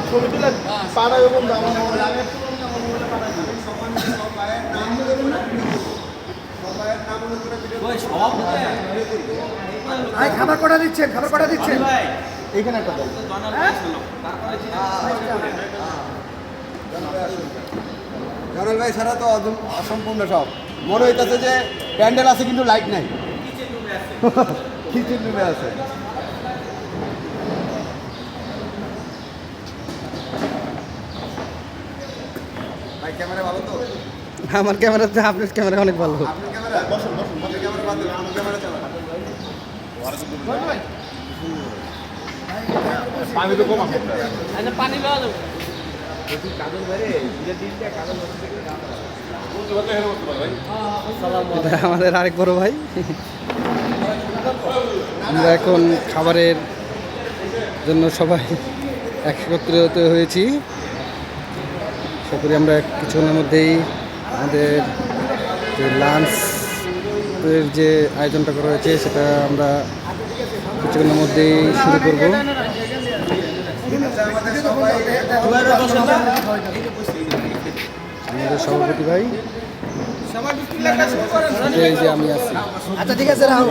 ছবি তুলে পাড়ায় বন্ধু আমার খাবার কটা দিচ্ছেন? খাবার কটা দিচ্ছেন? এইখানে একটা দল জনাল ভাই ছাড়া তো অসম্পূর্ণ সব মনে হইতেছে যে প্যান্ডেল আছে কিন্তু লাইট নাই কিচেন রুমে আছে ভাই ক্যামেরা ভালো তো আমার ক্যামেরাতে আপনার ক্যামেরা অনেক ভালো। আপনার ক্যামেরা বসুন বসুন আপনার ক্যামেরা বাদ দিন আমার ক্যামেরা চালান পানি তো কম আছে পানি লওয়া যাবে এটা আমাদের আরেক বড় ভাই। আমরা এখন খাবারের জন্য সবাই একত্রিত হয়েছি। আশা করি আমরা কিছুক্ষণের মধ্যেই আমাদের যে লাঞ্চের যে আয়োজনটা করা হয়েছে সেটা আমরা কিছুক্ষণের মধ্যেই শুরু করব। আমাদের সভাপতি ভাই এই যে আমি আছি। আচ্ছা ঠিক আছে রাহুল